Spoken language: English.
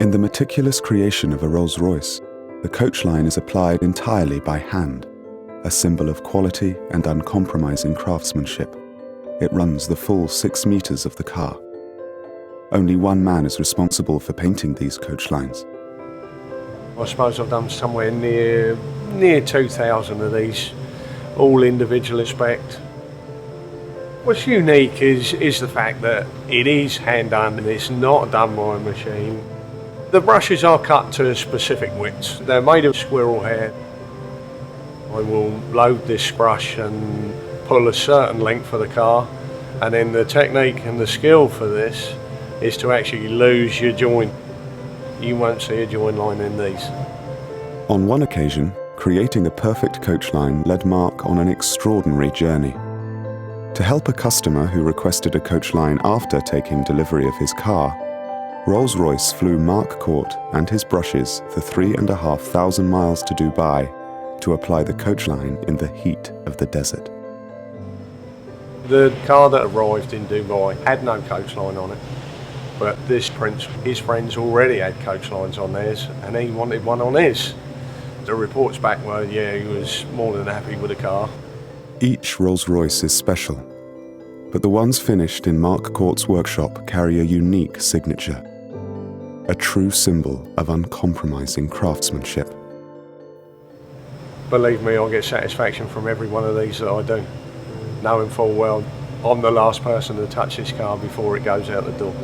In the meticulous creation of a Rolls-Royce, the Coachline is applied entirely by hand, a symbol of quality and uncompromising craftsmanship. It runs the full 6 meters of the car. Only one man is responsible for painting these Coachlines. I suppose I've done somewhere near 2,000 of these, all individual spec'd. What's unique is the fact that it is hand done, it's not done by a machine. The brushes are cut to specific widths. They're made of squirrel hair. I will load this brush and pull a certain length for the car, and then the technique and the skill for this is to actually lose your joint. You won't see a join line in these. On one occasion, creating a perfect Coachline led Mark on an extraordinary journey. To help a customer who requested a Coachline after taking delivery of his car, Rolls-Royce flew Mark Court and his brushes for 3,500 miles to Dubai to apply the Coachline in the heat of the desert. The car that arrived in Dubai had no Coachline on it, but this prince, his friends already had Coachlines on theirs, and he wanted one on his. The reports back were, yeah, he was more than happy with the car. Each Rolls-Royce is special, but the ones finished in Mark Court's workshop carry a unique signature, a true symbol of uncompromising craftsmanship. Believe me, I get satisfaction from every one of these that I do, knowing full well I'm the last person to touch this car before it goes out the door.